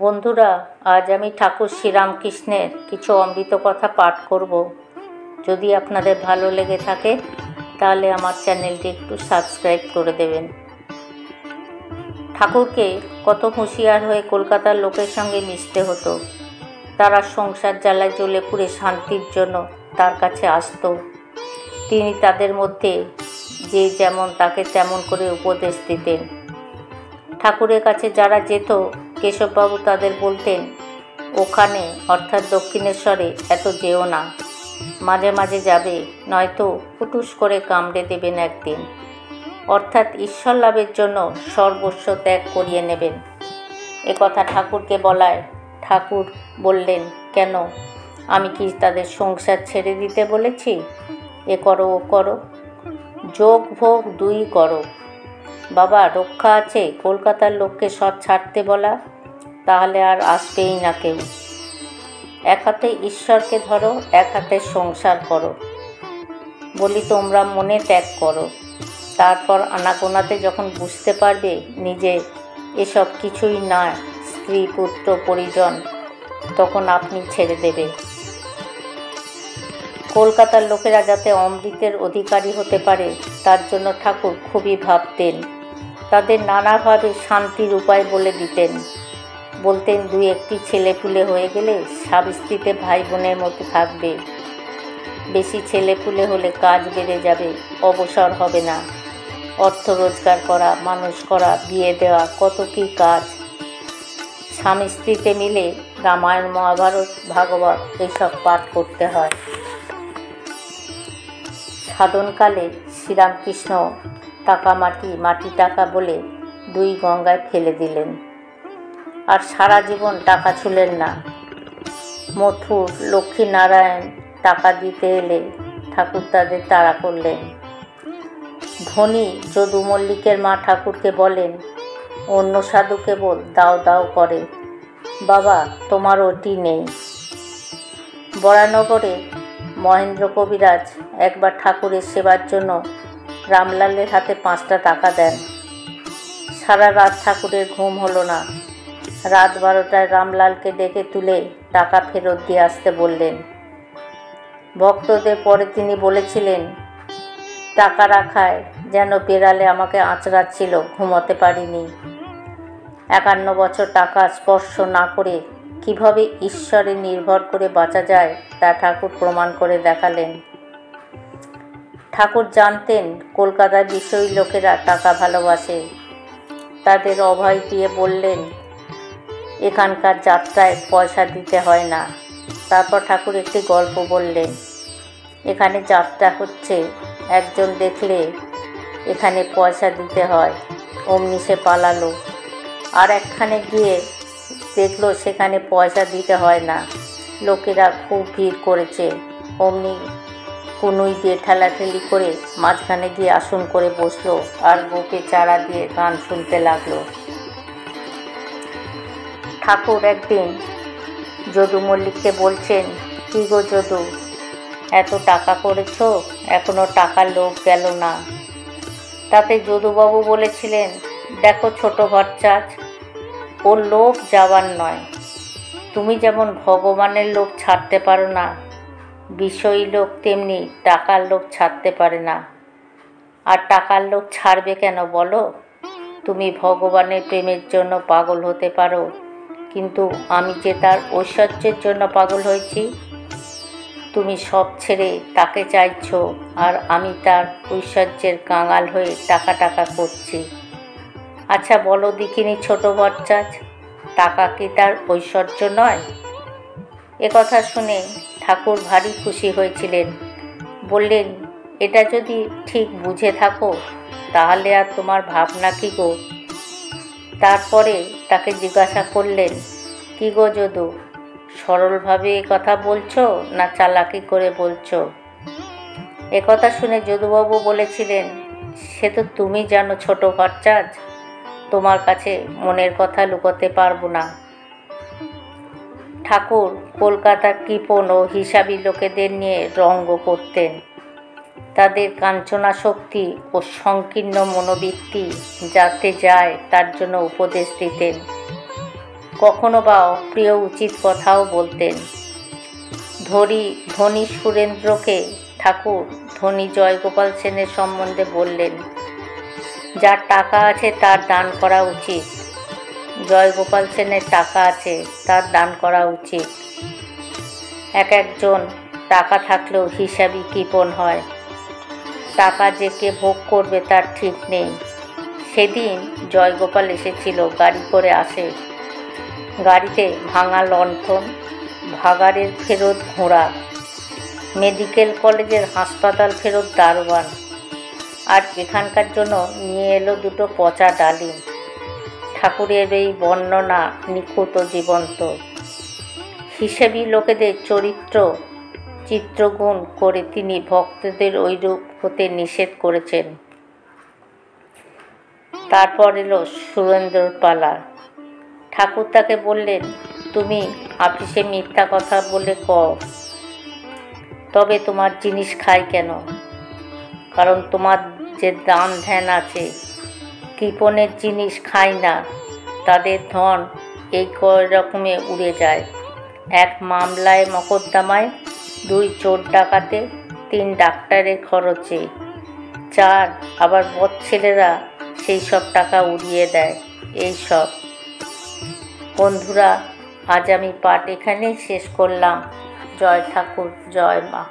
বন্ধুরা, আজ আমি ঠাকুর শ্রীরামকৃষ্ণের কিছু অমৃত কথা পাঠ করব। যদি আপনাদের ভালো লেগে থাকে তাহলে আমার চ্যানেলটি একটু সাবস্ক্রাইব করে দেবেন। ঠাকুরকে কত হুঁশিয়ার হয়ে কলকাতার লোকের সঙ্গে মিশতে হতো। তারা সংসার জ্বালায় জ্বলে পুড়ে শান্তির জন্য তার কাছে আসতো। তিনি তাদের মধ্যে যে যেমন তাকে তেমন করে উপদেশ দিতেন। ঠাকুরের কাছে যারা যেত, কেশববাবু তাদের বলতেন, ওখানে অর্থাৎ দক্ষিণেশ্বরে এত যেও না, মাঝে মাঝে যাবে, নয়তো ফুটুস করে কামড়ে দেবেন একদিন। অর্থাৎ ঈশ্বর লাভের জন্য সর্বস্ব ত্যাগ করিয়ে নেবেন। কথা ঠাকুরকে বলায় ঠাকুর বললেন, কেন, আমি কি তাদের সংসার ছেড়ে দিতে বলেছি? এ করো ও করো, যোগ ভোগ দুই করো। বাবা, রক্ষা আছে কলকাতার লোককে সব ছাড়তে বলা, তাহলে আর আসবেই না কেউ। এক হাতে ঈশ্বরকে ধরো, এক হাতে সংসার করো। বলি তোমরা মনে ত্যাগ করো, তারপর আনাগোনাতে যখন বুঝতে পারবে নিজে এসব কিছুই নয়, স্ত্রী পুত্র পরিজন, তখন আপনি ছেড়ে দেবে। কলকাতার লোকেরা যাতে অমৃতের অধিকারী হতে পারে তার জন্য ঠাকুর খুবই ভাবতেন। তাদের নানাভাবে শান্তির উপায় বলে দিতেন। বলতেন, দুই একটি ছেলেপুলে হয়ে গেলে স্বামী স্ত্রীতে ভাই বোনের মতো থাকবে। বেশি ছেলেপুলে হলে কাজ বেড়ে যাবে, অবসর হবে না। অর্থ রোজগার করা, মানুষ করা, বিয়ে দেওয়া, কত কী কাজ। স্বামী স্ত্রীতে মিলে রামায়ণ, মহাভারত, ভাগবত এইসব পাঠ করতে হয়। সাধনকালে শ্রীরামকৃষ্ণ টাকা মাটি, মাটি টাকা বলে দুই গঙ্গায় ফেলে দিলেন, আর সারা জীবন টাকা ছুলেন না। মথুর লক্ষ্মীনারায়ণ টাকা দিতে এলে ঠাকুর তাদের তাড়া করলেন। ধনী যদু মল্লিকের মা ঠাকুরকে বলেন, অন্য সাধু কেবল দাও দাও করে, বাবা তোমার ওটি নেই। বরানগরে মহেন্দ্র কবিরাজ একবার ঠাকুরের সেবার জন্য রামলালের হাতে 5টা টাকা দেন। সারা রাত ঠাকুরের ঘুম হলো না। রাত 12টায় রামলালকে ডেকে তুলে টাকা ফেরত দিয়ে আসতে বললেন। ভক্তদের পরে তিনি বলেছিলেন, টাকা রাখায় যেন বেড়ালে আমাকে আঁচড়াচ্ছিল, ঘুমোতে পারিনি। 51 বছর টাকা স্পর্শ না করে কিভাবে ঈশ্বরে নির্ভর করে বাঁচা যায় তা ঠাকুর প্রমাণ করে দেখালেন। ঠাকুর জানতেন কলকাতার বিষয়ী লোকেরা টাকা ভালোবাসে। তাদের অভয় দিয়ে বললেন, এখানকার যাত্রায় পয়সা দিতে হয় না। তারপর ঠাকুর একটি গল্প বললেন। এখানে যাত্রা হচ্ছে, একজন দেখলে এখানে পয়সা দিতে হয়, অমনি সে পালালো। আর একখানে গিয়ে দেখলো সেখানে পয়সা দিতে হয় না, লোকেরা খুব ভিড় করেছে, অমনি কুনুই দিয়ে ঠেলাঠেলি করে মাঝখানে গিয়ে আসন করে বসলো আর বুকে চারা দিয়ে গান শুনতে লাগলো। ঠাকুর একদিন যদু মল্লিককে বলছেন, কি গো যদু, এত টাকা করেছ, এখনো টাকার লোভ গেল না। তাতে যদুবাবু বলেছিলেন, দেখো ছোট ভট্টাচ, ওর লোভ যাবার নয়। তুমি যেমন ভগবানের লোভ ছাড়তে পারো না, বিষয়ী লোক তেমনি টাকার লোভ ছাড়তে পারে না। আর টাকার লোভ ছাড়বে কেন বলো? তুমি ভগবানের প্রেমের জন্য পাগল হতে পারো, কিন্তু আমি যে তার ঐশ্বর্যের জন্য পাগল হয়েছি। তুমি সব ছেড়ে তাকে চাইছো, আর আমি তার ঐশ্বর্যের কাঙাল হয়ে টাকা টাকা করছি। আচ্ছা বলো দেখিনি ছোট ভট্টাচ, টাকা কি তার ঐশ্বর্য নয়? কথা শুনে ঠাকুর ভারী খুশি হয়েছিলেন। বললেন, এটা যদি ঠিক বুঝে থাকো তাহলে আর তোমার ভাবনা কি গো? তারপরে তাকে জিজ্ঞাসা করলেন, কি গো যদু, সরলভাবে কথা বলছো না চালাকি করে বলছো? কথা শুনে যদুবাবু বলেছিলেন, সে তো তুমি জানো ছোট ভট্টাচ, তোমার কাছে মনের কথা লুকোতে পারবো না। ঠাকুর কলকাতার কৃপণ ও হিসাবী লোকেদের নিয়ে রঙ্গ করতেন। তাদের কাঞ্চনা শক্তি ও সংকীর্ণ মনোবৃত্তি যাতে যায় তার জন্য উপদেশ দিতেন। কখনো বা অপ্রিয় উচিত কথাও বলতেন। ধনী সুরেন্দ্রকে ঠাকুর ধনী জয়গোপাল সেনের সম্বন্ধে বললেন, যার টাকা আছে তার দান করা উচিত। জয়গোপাল সেনের টাকা আছে, তার দান করা উচিত। এক একজন টাকা থাকলেও হিসাবই কৃপণ হয়। টাকা যে কে ভোগ করবে তার ঠিক নেই। সেদিন জয়গোপাল এসেছিল, গাড়ি করে আসে। গাড়িতে ভাঙা লণ্ঠন, ভাগাড়ের ফেরত ঘোড়া, মেডিকেল কলেজের হাসপাতাল ফেরত দারোয়ান, আর এখানকার জন্য নিয়ে এলো দুটো পচা ডালিম। ঠাকুরের এই বর্ণনা নিখুঁত ও জীবন্ত। হিসেবি লোকেদের চিত্রগুণ করে তিনি ভক্তদের ঐরূপ হতে নিষেধ করেছেন। তারপর এলো সুরেন্দ্রর পালা। ঠাকুর তাকে বললেন, তুমি আপিসে মিথ্যা কথা বলে কও, তবে তোমার জিনিস খাই কেন? কারণ তোমার যে দান ধ্যান আছে। কৃপণের জিনিস খাই না, তাদের ধন এই কয় রকমে উড়ে যায়। এক মামলায় মকদ্দমায়, 2 চোর ডাকাতে, 3 ডাক্তারের খরচে, 4 আবার বদ ছেলেরা সেই সব টাকা উড়িয়ে দেয়। এই সব। বন্ধুরা, আজ আমি পাঠ এখানেই শেষ করলাম। জয় ঠাকুর, জয় মা।